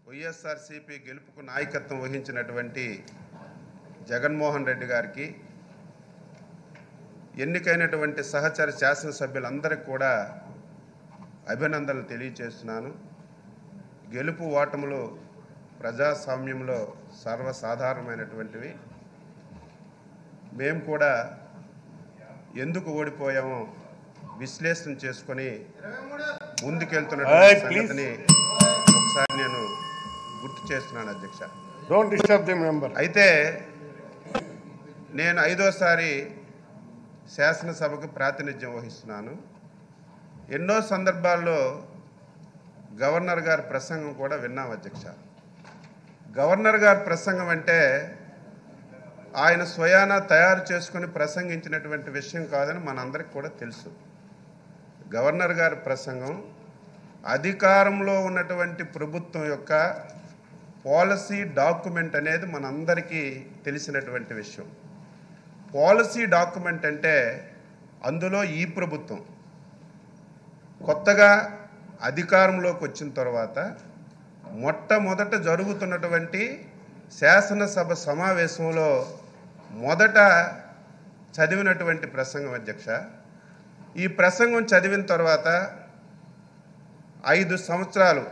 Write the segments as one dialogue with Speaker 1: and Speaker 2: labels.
Speaker 1: వైఎస్ఆర్సీపీ గెలుపుకు నాయకత్వం వహించినటువంటి జగన్మోహన్ రెడ్డి గారికి ఎన్నికైనటువంటి సహచర శాసనసభ్యులందరికీ కూడా అభినందనలు తెలియజేస్తున్నాను. గెలుపు ఓటములు ప్రజాస్వామ్యంలో సర్వసాధారణమైనటువంటివి. మేము కూడా ఎందుకు ఓడిపోయామో విశ్లేషణ చేసుకొని ముందుకెళ్తున్నటువంటి సంగతిని ఒకసారి నేను గుర్తు చేస్తున్నాను అధ్యక్ష.
Speaker 2: Don't disturb the member.
Speaker 1: అయితే నేను 5వసారి శాసనసభకు ప్రాతినిధ్యం వహిస్తున్నాను. ఎన్నో సందర్భాల్లో గవర్నర్ గారి ప్రసంగం కూడా విన్నాం అధ్యక్ష. గవర్నర్ గారి ప్రసంగం అంటే ఆయన స్వయానా తయారు చేసుకుని ప్రసంగించినటువంటి విషయం కాదని మనందరికీ కూడా తెలుసు. గవర్నర్ గారి ప్రసంగం అధికారంలో ఉన్నటువంటి ప్రభుత్వం యొక్క పాలసీ డాక్యుమెంట్ అనేది మనందరికీ తెలిసినటువంటి విషయం. పాలసీ డాక్యుమెంట్ అంటే అందులో ఈ ప్రభుత్వం కొత్తగా అధికారంలోకి వచ్చిన తర్వాత మొట్టమొదట జరుగుతున్నటువంటి శాసనసభ సమావేశంలో మొదట చదివినటువంటి ప్రసంగం అధ్యక్ష. ఈ ప్రసంగం చదివిన తర్వాత 5 సంవత్సరాలు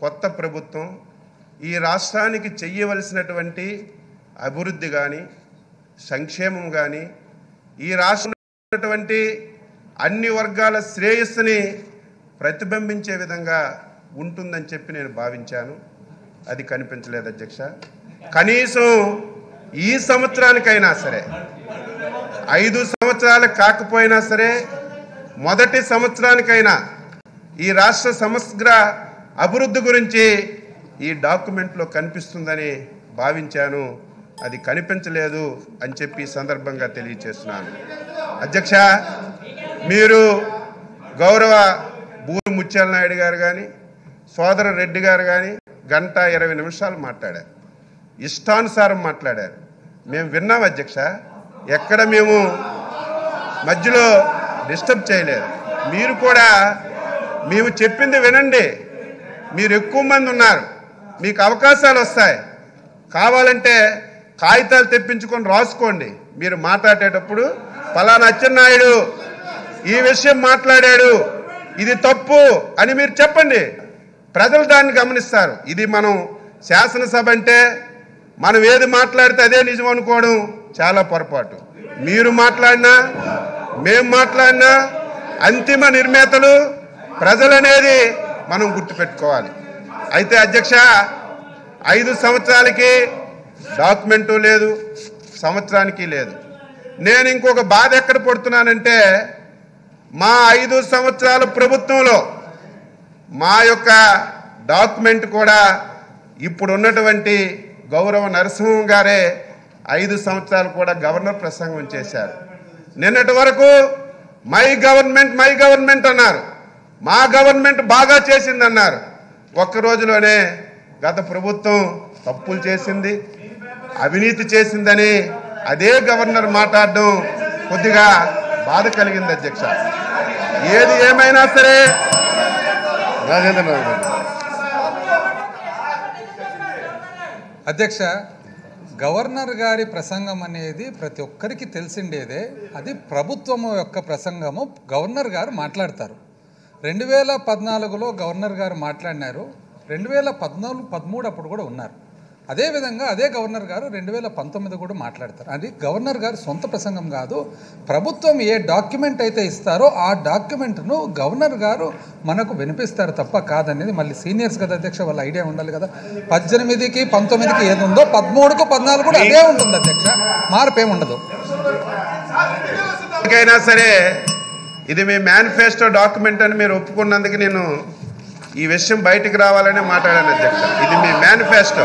Speaker 1: కొత్త ప్రభుత్వం ఈ రాష్ట్రానికి చెయ్యవలసినటువంటి అభివృద్ధి కానీ సంక్షేమం కానీ ఈ రాష్ట్రంలో అన్ని వర్గాల శ్రేయస్సుని ప్రతిబింబించే విధంగా ఉంటుందని చెప్పి నేను భావించాను. అది కనిపించలేదు అధ్యక్ష. కనీసం ఈ సంవత్సరానికైనా సరే 5 సంవత్సరాలు కాకపోయినా సరే మొదటి సంవత్సరానికైనా ఈ రాష్ట్ర సమగ్ర అభివృద్ధి గురించి ఈ డాక్యుమెంట్లో కనిపిస్తుందని భావించాను. అది కనిపించలేదు అని చెప్పి సందర్భంగా తెలియజేస్తున్నాను అధ్యక్ష. మీరు గౌరవ బూరు ముత్యాల నాయుడు గారు కానీ సోదర రెడ్డి గారు కానీ 1:20 నిమిషాలు మాట్లాడారు. ఇష్టానుసారం మాట్లాడారు. మేము విన్నాం అధ్యక్ష. ఎక్కడ మేము మధ్యలో డిస్టర్బ్ చేయలేదు. మీరు కూడా మేము చెప్పింది వినండి. మీరు ఎక్కువ మంది ఉన్నారు, మీకు అవకాశాలు వస్తాయి. కావాలంటే కాగితాలు తెప్పించుకొని రాసుకోండి. మీరు మాట్లాడేటప్పుడు పలానా అచ్చెన్నాయుడు ఈ విషయం మాట్లాడాడు, ఇది తప్పు అని మీరు చెప్పండి. ప్రజలు దాన్ని గమనిస్తారు. ఇది మనం శాసనసభ అంటే మనం ఏది మాట్లాడితే అదే నిజం అనుకోవడం చాలా పొరపాటు. మీరు మాట్లాడినా మేము మాట్లాడినా అంతిమ నిర్ణేతలు ప్రజలనేది మనం గుర్తుపెట్టుకోవాలి. అయితే అధ్యక్ష 5 సంవత్సరాలకి డాక్యుమెంటు లేదు, సంవత్సరానికి లేదు. నేను ఇంకొక బాధ ఎక్కడ పడుతున్నానంటే మా 5 సంవత్సరాల ప్రభుత్వంలో మా యొక్క డాక్యుమెంట్ కూడా ఇప్పుడు ఉన్నటువంటి గౌరవ నరసింహం గారే 5 సంవత్సరాలు కూడా గవర్నర్ ప్రసంగం చేశారు. నిన్నటి వరకు మై గవర్నమెంట్ అన్నారు. మా గవర్నమెంట్ బాగా చేసిందన్నారు. ఒక్క రోజులోనే గత ప్రభుత్వం తప్పులు చేసింది, అవినీతి చేసిందని అదే గవర్నర్ మాట్లాడడం కొద్దిగా బాధ కలిగింది అధ్యక్ష. ఏది ఏమైనా సరే
Speaker 3: అధ్యక్ష, గవర్నర్ గారి ప్రసంగం అనేది ప్రతి ఒక్కరికి తెలిసిండేదే. అది ప్రభుత్వం యొక్క ప్రసంగము. గవర్నర్ గారు మాట్లాడతారు. 2014లో గవర్నర్ గారు మాట్లాడినారు. 2014-13 అప్పుడు కూడా ఉన్నారు. అదేవిధంగా అదే గవర్నర్ గారు 2019 కూడా మాట్లాడతారు. అది గవర్నర్ గారు సొంత ప్రసంగం కాదు. ప్రభుత్వం ఏ డాక్యుమెంట్ అయితే ఇస్తారో ఆ డాక్యుమెంట్ను గవర్నర్ గారు మనకు వినిపిస్తారు తప్ప కాదనేది మళ్ళీ సీనియర్స్ కదా అధ్యక్ష, వాళ్ళ ఐడియా ఉండాలి కదా. 18కి 19కి ఏది ఉందో 13కు 14 కూడా అదే ఉంటుంది అధ్యక్ష, మార్పేమి ఉండదు.
Speaker 1: అయినా సరే ఇది మీ మేనిఫెస్టో డాక్యుమెంట్ అని మీరు ఒప్పుకున్నందుకు నేను ఈ విషయం బయటికి రావాలని మాట్లాడాను అధ్యక్ష. ఇది మీ మేనిఫెస్టో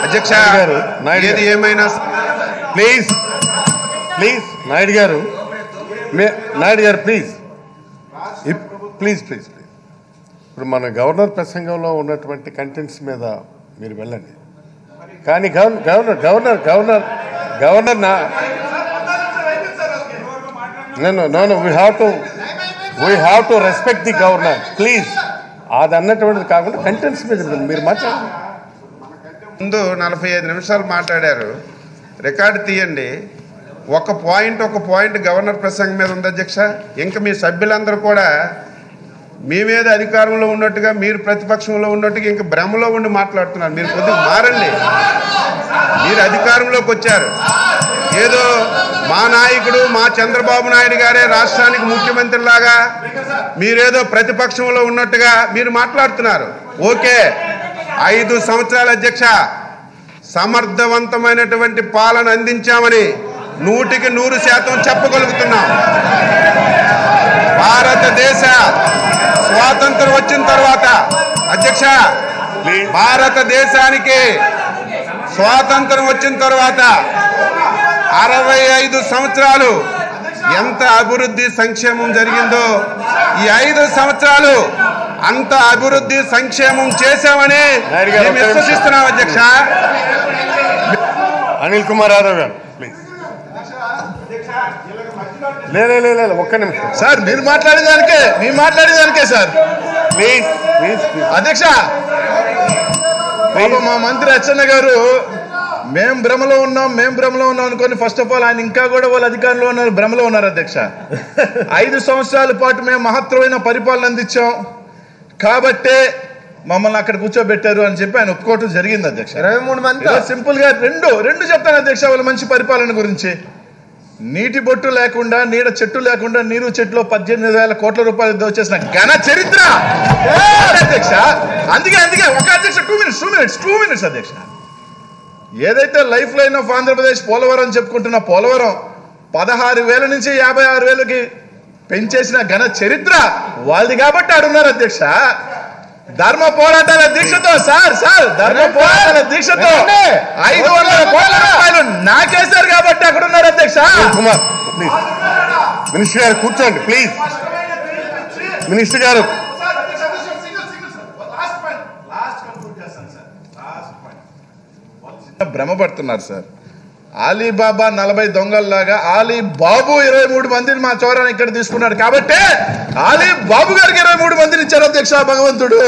Speaker 1: అధ్యక్ష. ఏది ఏమైనా
Speaker 2: ప్లీజ్ నాయుడు గారు ప్లీజ్ ప్లీజ్ ప్లీజ్ ఇప్పుడు మన గవర్నర్ ప్రసంగంలో ఉన్నటువంటి కంటెంట్స్ మీద మీరు వెళ్ళండి. కానీ governor No, we have to respect the governor. Please. అది అన్నటువంటిది కాకుండా కంటెంట్స్ మీద మీరు మాట్లాడండి.
Speaker 1: ముందు 45 నిమిషాలు మాట్లాడారు. రికార్డు తీయండి. ఒక పాయింట్ గవర్నర్ ప్రసంగం మీద ఉంది అధ్యక్ష. ఇంకా మీ సభ్యులందరూ కూడా మీ మీద అధికారంలో ఉన్నట్టుగా, మీరు ప్రతిపక్షంలో ఉన్నట్టుగా ఇంకా భ్రమలో ఉండి మాట్లాడుతున్నారు. మీరు కొద్దిగా మారండి. మీరు అధికారంలోకి వచ్చారు. ఏదో మా నాయకుడు మా చంద్రబాబు నాయుడు గారే రాష్ట్రానికి ముఖ్యమంత్రిలాగా మీరేదో ప్రతిపక్షంలో ఉన్నట్టుగా మీరు మాట్లాడుతున్నారు. ఓకే, 5 సంవత్సరాల అధ్యక్ష సమర్థవంతమైనటువంటి పాలన అందించామని 100కి 100% చెప్పగలుగుతున్నాం. భారతదేశ స్వాతంత్రం వచ్చిన తర్వాత అధ్యక్ష, భారతదేశానికి స్వాతంత్రం వచ్చిన తర్వాత 65 సంవత్సరాలు ఎంత అభివృద్ధి సంక్షేమం జరిగిందో ఈ 5 సంవత్సరాలు అంత అభివృద్ధి సంక్షేమం చేశామని మేము విశ్వసిస్తున్నాం అధ్యక్ష.
Speaker 2: అనిల్ కుమార్ యాదవ్ గారు ప్లీజ్. లేదు ఒక్క నిమిషం
Speaker 4: సార్, మీరు మాట్లాడేదానికే సార్
Speaker 2: ప్లీజ్ ప్లీజ్.
Speaker 4: అధ్యక్ష, మా మంత్రి అచ్చెన్న గారు మేము భ్రమలో ఉన్నాం అనుకోని ఫస్ట్ ఆఫ్ ఆల్ ఆయన ఇంకా కూడా వాళ్ళ అధికారంలో ఉన్నారు, భ్రమలో ఉన్నారు అధ్యక్ష. 5 సంవత్సరాల పాటు మేము మహత్తరమైన పరిపాలన అందించాం కాబట్టే మమ్మల్ని అక్కడ కూర్చోబెట్టారు అని చెప్పి ఆయన ఒప్పుకోవటం జరిగింది అధ్యక్ష. 23 మంది సింపుల్ గా రెండు చెప్తాను అధ్యక్ష. వాళ్ళ మంచి పరిపాలన గురించి నీటి బొట్టు లేకుండా, నీడ చెట్టు లేకుండా, నీరు చెట్టులో 18,000 కోట్ల రూపాయలు దోచేసిన ఘన చరిత్ర అధ్యక్ష. అందుకే ఒక అధ్యక్ష 2 మినిట్స్ అధ్యక్ష. ఏదైతే life line of Andhra Pradesh Polavaram చెప్పుకుంటున్న పోలవరం 16,000 నుంచి 56,000కి పెంచేసిన ఘన చరిత్ర వాళ్ళది కాబట్టి ఆడున్నారు అధ్యక్ష. ధర్మ పోరాటాల దీక్షతో ధర్మ పోరాటాల దీక్షతో 500 కోట్ల రూపాయలు నాకేశారు కాబట్టి అక్కడ ఉన్నారు అధ్యక్ష.
Speaker 2: కుమార్ ప్లీజ్. మినిస్టర్ గారు కూర్చోండి ప్లీజ్. మినిస్టర్ గారు
Speaker 4: భ్రమపడుతున్నారు సార్. అలీబాబా 40 దొంగల్లాగా అలీ బాబు 23 మందిని మా చోరాన్ని ఇక్కడ తీసుకున్నాడు కాబట్టి అలీ బాబు గారికి 23 మందిని ఇచ్చారు అధ్యక్ష భగవంతుడు.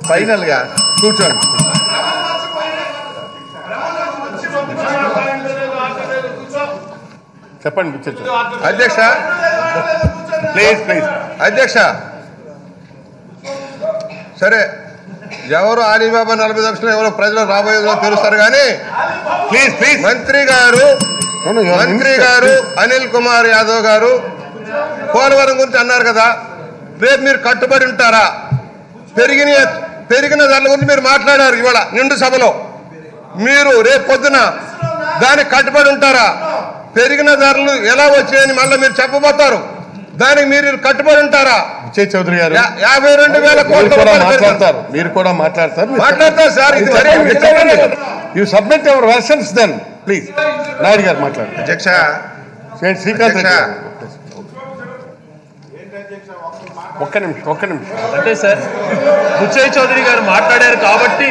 Speaker 4: ఫైనల్ గా కూర్చోండి.
Speaker 2: చెప్పండి
Speaker 4: అధ్యక్ష
Speaker 2: ప్లీజ్.
Speaker 4: అధ్యక్ష, సరే ఎవరు అలీబాబా 40 లక్షలు ఎవరో ప్రజలు రాబోయేదో తెలుస్తారు కానీ ప్లీజ్ మంత్రి గారు అనిల్ కుమార్ యాదవ్ గారు పోలవరం గురించి అన్నారు కదా. రేపు మీరు కట్టుబడి ఉంటారా? పెరిగిన ధరల గురించి మీరు మాట్లాడారు ఇవాళ నిండు సభలో. మీరు రేపు పొద్దున దానికి కట్టుబడి ఉంటారా? పెరిగిన ధరలు ఎలా వచ్చాయని మళ్ళీ మీరు చెప్పబోతారు. దానికి మీరు కట్టుబడి ఉంటారా?
Speaker 2: విజయ్ చౌదరి గారు
Speaker 4: 52,000 కోట్ల
Speaker 2: మాట్లాడతారు. మీరు కూడా మాట్లాడతారు
Speaker 4: sir.
Speaker 2: You submit your versions then please. Naidu garu మాట్లాడారు
Speaker 1: అధ్యక్ష.
Speaker 2: శ్రీకాంత్ రెడ్డి గారు ఒక్క నిమిషం.
Speaker 5: అంటే సార్, విజయ్ చౌదరి గారు మాట్లాడారు కాబట్టి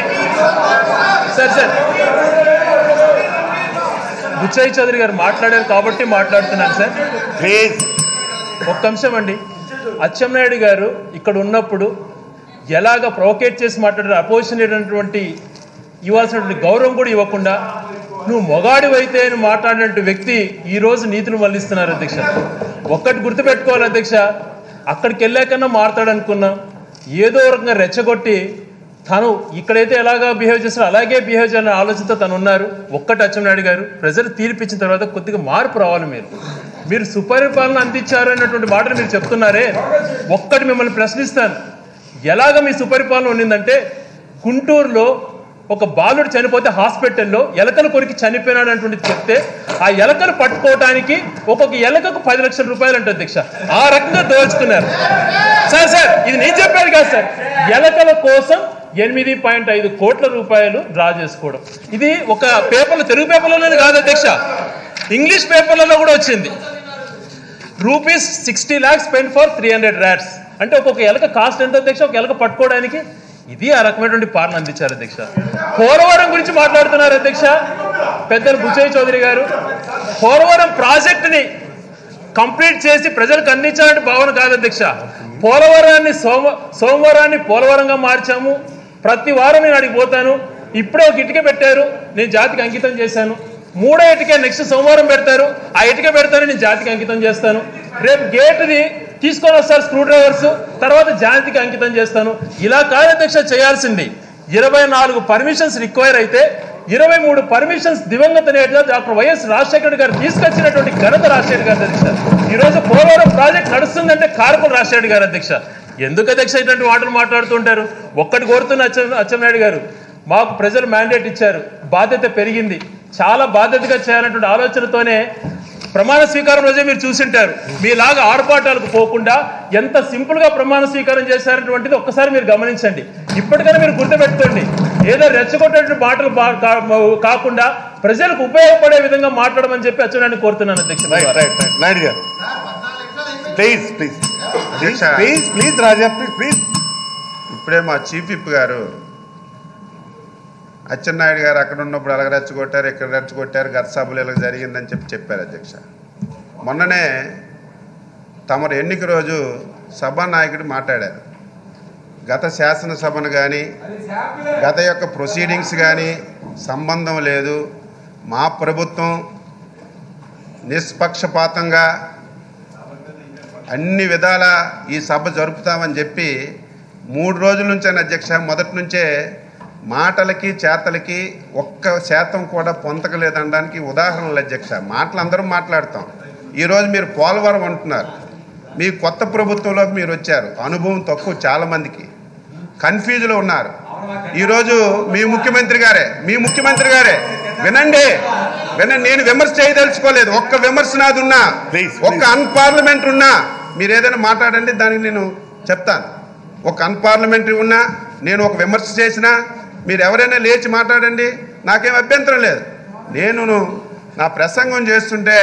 Speaker 5: విజయ్ చౌదరి గారు మాట్లాడారు కాబట్టి మాట్లాడుతున్నాను సార్.
Speaker 2: ప్లీజ్
Speaker 5: ఒక్క అంశం అండి. అచ్చెన్నాయుడు గారు ఇక్కడ ఉన్నప్పుడు ఎలాగ ప్రొవోకేట్ చేసి మాట్లాడారు, అపోజిషన్ అయినటువంటి ఇవ్వాల్సినటువంటి గౌరవం కూడా ఇవ్వకుండా నువ్వు మొగాడివైతే అని మాట్లాడినట్టు వ్యక్తి ఈరోజు నీతులు మళ్లిస్తున్నారు అధ్యక్ష. ఒక్కటి గుర్తుపెట్టుకోవాలి అధ్యక్ష, అక్కడికి వెళ్ళాకన్నా మాట్లాడనుకున్నాం. ఏదో రకంగా రెచ్చగొట్టి తను ఇక్కడైతే ఎలాగా బిహేవ్ చేస్తారో అలాగే బిహేవ్ చేయాలనే ఆలోచనతో తను ఉన్నారు. ఒక్కటి అచ్చెన్నాయుడు గారు, ప్రజలు తీర్పిచ్చిన తర్వాత కొద్దిగా మార్పు రావాలి. మీరు సుపరిపాలన అందించారు అన్నటువంటి మాటలు మీరు చెప్తున్నారే, ఒక్కటి మిమ్మల్ని ప్రశ్నిస్తాను. ఎలాగ మీ సుపరిపాలన ఉండిందంటే, గుంటూరులో ఒక బాలుడు చనిపోతే హాస్పిటల్లో ఎలకలు కొరికి చనిపోయినాడు అన్నటువంటి చెప్తే ఆ ఎలకలు పట్టుకోవడానికి ఒక్కొక్క ఎలకకు 10 లక్షల రూపాయలు అంటే అధ్యక్ష. ఆ రకంగా దోచుకున్నారు సార్. ఇది నేను చెప్పాను కాదు సార్. ఎలకల కోసం 8.5 కోట్ల రూపాయలు డ్రా చేసుకోవడం. ఇది ఒక పేపర్లో, తెలుగు పేపర్లోనే కాదు అధ్యక్ష, ఇంగ్లీష్ పేపర్లలో కూడా వచ్చింది. ₹60 lakhs spent for 300 rats. అంటే ఒక్కొక్క ఎలక కాస్ట్ ఎంత అధ్యక్ష? ఒక ఎలక పట్టుకోవడానికి. ఇది ఆ రకమైనటువంటి పాలన అందించారు అధ్యక్ష. పోలవరం గురించి మాట్లాడుతున్నారు అధ్యక్ష పెద్దలు విజయ్ చౌదరి గారు. పోలవరం ప్రాజెక్టుని కంప్లీట్ చేసి ప్రజలకు అందించాలంటే భావన కాదు అధ్యక్ష. పోలవరాన్ని సోమవారాన్ని పోలవరంగా మార్చాము. ప్రతి వారం నేను అడిగి పోతాను. ఇప్పుడే ఒక ఇటుక పెట్టారు, నేను జాతికి అంకితం చేశాను. మూడో ఇటుక నెక్స్ట్ సోమవారం పెడతారు, ఆ ఇటుక పెడతాను, నేను జాతికి అంకితం చేస్తాను. రేపు గేటుది తీసుకొని వస్తారు స్క్రూ డ్రైవర్స్, తర్వాత జాతికి అంకితం చేస్తాను. ఇలా కాదు అధ్యక్ష చేయాల్సింది. 24 పర్మిషన్స్ రిక్వైర్ అయితే 23 పర్మిషన్స్ దివంగత నేత డాక్టర్ వైఎస్ రాజశేఖర గారు తీసుకొచ్చినటువంటి ఘనత రాజశేఖర గారు అధ్యక్ష. ఈరోజు పోలవరం ప్రాజెక్ట్ నడుస్తుందంటే కారకులు రాజశేఖర గారు అధ్యక్ష. ఎందుకు అధ్యక్ష ఇటువంటి మాటలు మాట్లాడుతుంటారు? ఒక్కటి కోరుతున్న అచ్చెన్నాయుడు గారు, మాకు ప్రజలు మ్యాండేట్ ఇచ్చారు, బాధ్యత పెరిగింది, చాలా బాధ్యతగా చేయాలన్నటువంటి ఆలోచనతోనే ప్రమాణ స్వీకారం రోజే మీరు చూసింటారు. మీలాగా ఆర్భాటాలకు పోకుండా ఎంత సింపుల్గా ప్రమాణ స్వీకారం చేశారటువంటిది ఒక్కసారి మీరు గమనించండి. ఇప్పటికైనా మీరు గుర్తుపెట్టుకోండి. ఏదో రెచ్చగొట్టే మాటలు కాకుండా ప్రజలకు ఉపయోగపడే విధంగా మాట్లాడమని చెప్పి అచ్చెన్నాయుడిని కోరుతున్నాను అధ్యక్ష.
Speaker 2: నాయుడు గారు please please please please Raja please.
Speaker 1: ఇప్పుడే మా చీఫ్ విప్ గారు అచ్చెన్నాయుడు గారు అక్కడ ఉన్నప్పుడు అలాగ రెచ్చగొట్టారు, ఇక్కడ రెచ్చగొట్టారు, గత సభలు ఇలా జరిగిందని చెప్పారు అధ్యక్ష. మొన్ననే తమరు ఎన్నిక రోజు సభానాయకుడు మాట్లాడారు. గత శాసనసభను కానీ గత యొక్క ప్రొసీడింగ్స్ కానీ సంబంధం లేదు, మా ప్రభుత్వం నిష్పక్షపాతంగా అన్ని విధాల ఈ సభ జరుపుతామని చెప్పి 3 రోజుల నుంచే అధ్యక్ష, మొదటి నుంచే మాటలకి చేతలకి 1% కూడా పొంతకలేదనడానికి ఉదాహరణలు అధ్యక్ష. మాటలు అందరం మాట్లాడతాం. ఈరోజు మీరు పోలవరం అంటున్నారు. మీ కొత్త ప్రభుత్వంలోకి మీరు వచ్చారు, అనుభవం తక్కువ, చాలామందికి కన్ఫ్యూజ్లో ఉన్నారు. ఈరోజు మీ ముఖ్యమంత్రి గారే వినండి, నేను విమర్శ చేయదలుచుకోలేదు. ఒక్క విమర్శ నాది ఉన్నా, ఒక్క అన్పార్లమెంటరీ ఉన్నా మీరు ఏదైనా మాట్లాడండి, దానికి నేను చెప్తాను. ఒక అన్పార్లమెంటరీ ఉన్నా, నేను ఒక విమర్శ చేసినా మీరు ఎవరైనా లేచి మాట్లాడండి, నాకేం అభ్యంతరం లేదు. నేను నా ప్రసంగం చేస్తుంటే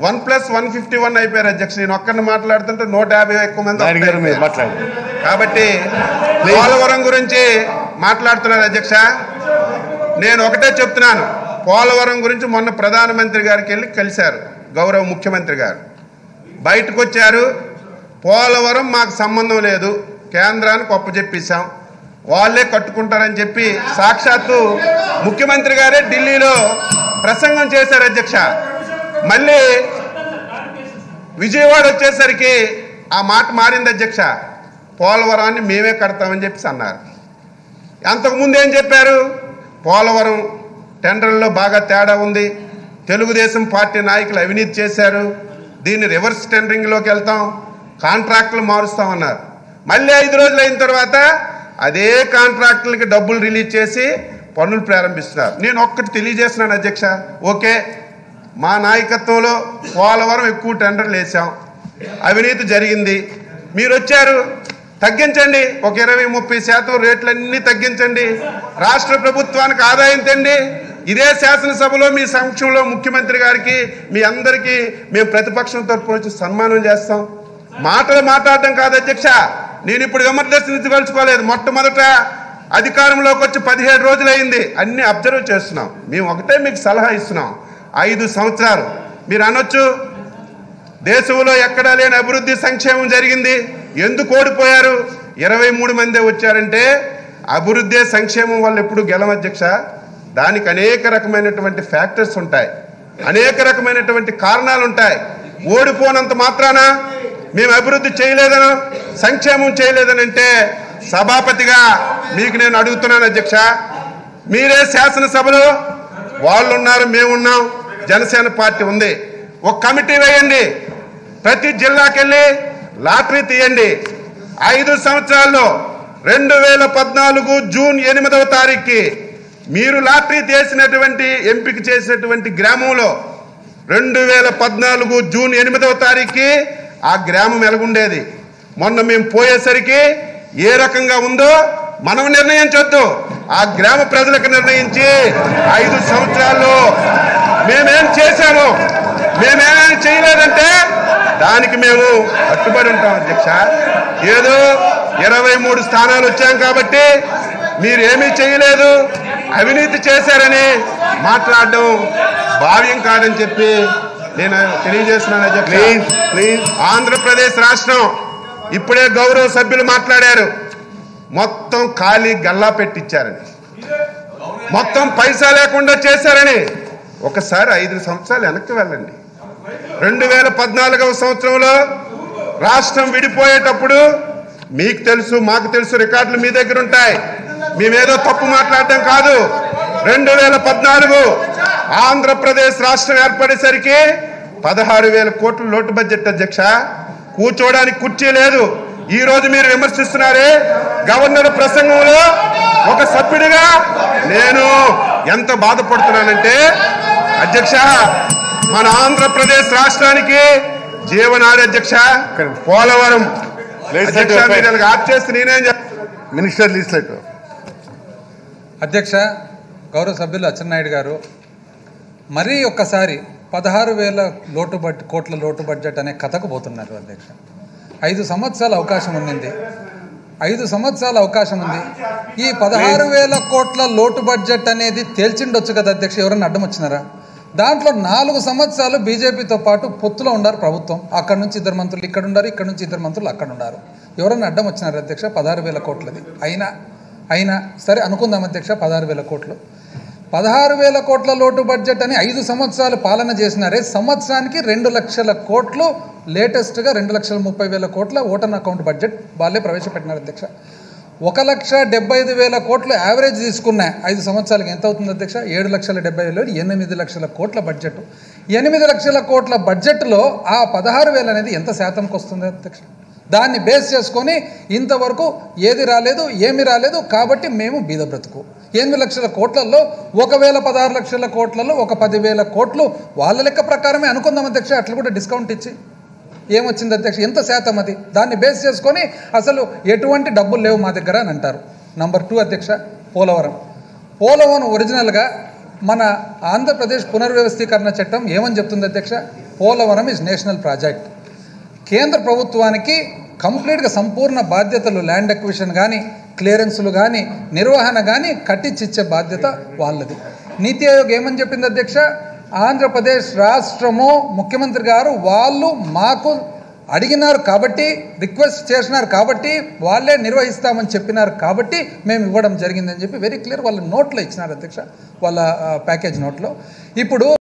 Speaker 1: 1+151 అయిపోయారు అధ్యక్ష. నేను ఒక్కరిని మాట్లాడుతుంటే 150 ఎక్కువ మంది. కాబట్టి పోలవరం గురించి మాట్లాడుతున్నారు అధ్యక్ష. నేను ఒకటే చెప్తున్నాను, పోలవరం గురించి మొన్న ప్రధానమంత్రి గారికి వెళ్ళి కలిశారు గౌరవ ముఖ్యమంత్రి గారు. బయటకు వచ్చారు, పోలవరం మాకు సంబంధం లేదు, కేంద్రానికి ఒప్పజెప్పేశాం, వాళ్ళే కట్టుకుంటారని చెప్పి సాక్షాత్తు ముఖ్యమంత్రి గారే ఢిల్లీలో ప్రసంగం చేశారు అధ్యక్ష. మళ్ళీ విజయవాడ వచ్చేసరికి ఆ మాట మారింది అధ్యక్ష. పోలవరాన్ని మేమే కడతామని చెప్పి అన్నారు. అంతకుముందు ఏం చెప్పారు? పోలవరం టెండర్లో బాగా తేడా ఉంది, తెలుగుదేశం పార్టీ నాయకులు అవినీతి చేశారు, దీన్ని రివర్స్ టెండరింగ్లోకి వెళ్తాం, కాంట్రాక్టులు మారుస్తామన్నారు. మళ్ళీ 5 రోజులు అయిన తర్వాత అదే కాంట్రాక్టులకి డబ్బులు రిలీజ్ చేసి పనులు ప్రారంభిస్తున్నారు. నేను ఒక్కటి తెలియజేస్తున్నాను అధ్యక్ష, ఓకే మా నాయకత్వంలో పోలవరం ఎక్కువ టెండర్లు వేసాం, అవినీతి జరిగింది, మీరు వచ్చారు, తగ్గించండి, ఒక 20-30% రేట్లన్నీ తగ్గించండి, రాష్ట్ర ప్రభుత్వానికి ఆదాయం తెండి. ఇదే శాసనసభలో మీ సమక్షంలో ముఖ్యమంత్రి గారికి మీ అందరికీ మేము ప్రతిపక్షం తరపున వచ్చి సన్మానం చేస్తాం. మాటలు మాట్లాడడం కాదు అధ్యక్ష, నేను ఇప్పుడు విమర్శించదలుచుకోలేదు. మొట్టమొదట అధికారంలోకి వచ్చి 17 రోజులైంది, అన్ని అబ్జర్వ్ చేస్తున్నాం. మేము ఒకటే మీకు సలహా ఇస్తున్నాం, 5 సంవత్సరాలు మీరు అనొచ్చు దేశంలో ఎక్కడా లేని అభివృద్ధి సంక్షేమం జరిగింది, ఎందుకు ఓడిపోయారు? 23 మందే వచ్చారంటే అభివృద్ధి సంక్షేమం వల్ల ఎప్పుడు గెలం అధ్యక్ష. దానికి అనేక రకమైనటువంటి ఫ్యాక్టర్స్ ఉంటాయి, అనేక రకమైనటువంటి కారణాలు ఉంటాయి. ఓడిపోనంత మాత్రాన మేము అభివృద్ధి చేయలేదనో సంక్షేమం చేయలేదని అంటే సభాపతిగా మీకు నేను అడుగుతున్నాను అధ్యక్ష, మీరే శాసనసభలో వాళ్ళు ఉన్నారు, మేమున్నాం, జనసేన పార్టీ ఉంది, ఒక కమిటీ వేయండి, ప్రతి జిల్లాకి వెళ్ళి లాటరీ తీయండి. 5 సంవత్సరాల్లో 2014 జూన్ 8వ తారీఖుకి మీరు లాటరీ తీసినటువంటి ఎంపిక చేసినటువంటి గ్రామంలో 2014 జూన్ 8వ తారీఖుకి ఆ గ్రామం ఎలాగుండేది, మొన్న మేము పోయేసరికి ఏ రకంగా ఉందో మనం నిర్ణయించొద్దు, ఆ గ్రామ ప్రజలకు నిర్ణయించి 5 సంవత్సరాల్లో మేమేం చేశాము, మేమేమేం చేయలేదంటే దానికి మేము కట్టుబడి ఉంటాం అధ్యక్ష. ఏదో 23 స్థానాలు వచ్చాం కాబట్టి మీరేమీ చేయలేదు, అవినీతి చేశారని మాట్లాడడం భావ్యం కాదని చెప్పి నేను తెలియజేస్తున్నాను అధ్యక్ష.
Speaker 2: ప్లీజ్
Speaker 1: ఆంధ్రప్రదేశ్ రాష్ట్రం ఇప్పుడే గౌరవ సభ్యులు మాట్లాడారు, మొత్తం ఖాళీ గల్లా పెట్టించారని, మొత్తం పైసా లేకుండా చేశారని. ఒకసారి 5 సంవత్సరాలు వెనక్కి వెళ్ళండి. 2014వ సంవత్సరంలో రాష్ట్రం విడిపోయేటప్పుడు మీకు తెలుసు, మాకు తెలుసు, రికార్డులు మీ దగ్గర ఉంటాయి, మేమేదో తప్పు మాట్లాడటం కాదు. 2014 ఆంధ్రప్రదేశ్ రాష్ట్రం ఏర్పడేసరికి 16,000 కోట్ల లోటు బడ్జెట్ అధ్యక్ష. కూర్చోడానికి కుర్చీ లేదు. ఈ రోజు మీరు విమర్శిస్తున్నారే, గవర్నర్ ప్రసంగంలో ఒక సభ్యుడిగా నేను ఎంత బాధపడుతున్నానంటే అధ్యక్ష, మన ఆంధ్రప్రదేశ్ రాష్ట్రానికి జీవనాడి అధ్యక్ష పోలవరం. అధ్యక్ష మీరు ఆప్ చేస్తే నేనేం
Speaker 2: మినిస్టర్ లీజిస్లేటివ్.
Speaker 3: అధ్యక్ష, గౌరవ సభ్యులు అచ్చెన్నాయుడు గారు మరీ ఒక్కసారి 16,000 కోట్ల లోటు బడ్జెట్ అనే కథకు పోతున్నారు అధ్యక్ష. 5 సంవత్సరాల అవకాశం ఉంది. 5 సంవత్సరాల అవకాశం ఉంది. ఈ 16,000 కోట్ల లోటు బడ్జెట్ అనేది తేల్చిండొచ్చు కదా అధ్యక్ష. ఎవరన్నా అడ్డం వచ్చినారా? దాంట్లో 4 సంవత్సరాలు బీజేపీతో పాటు పొత్తులో ఉన్నారు ప్రభుత్వం. అక్కడ నుంచి 2 మంత్రులు ఇక్కడ ఉన్నారు, ఇక్కడ నుంచి 2 మంత్రులు అక్కడ ఉన్నారు. ఎవరన్నా అడ్డం వచ్చినారు అధ్యక్ష? 16,000 కోట్లది అయినా సరే అనుకుందాం అధ్యక్ష. 16,000 కోట్లు, 16,000 కోట్ల లోటు బడ్జెట్ అని 5 సంవత్సరాలు పాలన చేసినారే. సంవత్సరానికి 2 లక్షల కోట్లు, లేటెస్ట్గా 2,30,000 కోట్ల ఓటన్ అకౌంట్ బడ్జెట్ వాళ్ళే ప్రవేశపెట్టినారు అధ్యక్ష. 1,75,000 కోట్లు యావరేజ్ తీసుకున్నా 5 సంవత్సరాలకి ఎంత అవుతుంది అధ్యక్ష? 7,70,000, 8 లక్షల కోట్ల బడ్జెట్. 8 లక్షల కోట్ల బడ్జెట్లో ఆ 16,000 అనేది ఎంత శాతంకి వస్తుంది అధ్యక్ష? దాన్ని బేస్ చేసుకొని ఇంతవరకు ఏది రాలేదు, ఏమి రాలేదు, కాబట్టి మేము బీద బ్రతుకు. 8 లక్షల కోట్లలో 16 లక్షల కోట్లలో ఒక 10,000 కోట్లు వాళ్ళ లెక్క ప్రకారమే అనుకుందాం అధ్యక్ష. అట్లా కూడా డిస్కౌంట్ ఇచ్చి ఏమొచ్చింది అధ్యక్ష? ఎంత శాతం అది? దాన్ని బేస్ చేసుకొని అసలు ఎటువంటి డబ్బులు లేవు మా దగ్గర అని అంటారు. నంబర్ 2 అధ్యక్ష, పోలవరం ఒరిజినల్గా మన ఆంధ్రప్రదేశ్ పునర్వ్యవస్థీకరణ చట్టం ఏమని చెప్తుంది అధ్యక్ష? Polavaram is national project. కేంద్ర ప్రభుత్వానికి కంప్లీట్గా సంపూర్ణ బాధ్యతలు, ల్యాండ్ అక్విజిషన్ కానీ, క్లియరెన్సులు కానీ, నిర్వహణ కానీ కట్టించిచ్చే బాధ్యత వాళ్ళది. నీతి ఆయోగ్ ఏమని చెప్పింది అధ్యక్ష? ఆంధ్రప్రదేశ్ రాష్ట్రము ముఖ్యమంత్రి గారు వాళ్ళు మాకు అడిగినారు కాబట్టి, రిక్వెస్ట్ చేసినారు కాబట్టి, వాళ్ళే నిర్వహిస్తామని చెప్పినారు కాబట్టి మేము ఇవ్వడం జరిగిందని చెప్పి వెరీ క్లియర్ వాళ్ళ నోట్లో ఇచ్చినారు అధ్యక్ష, వాళ్ళ ప్యాకేజ్ నోట్లో. ఇప్పుడు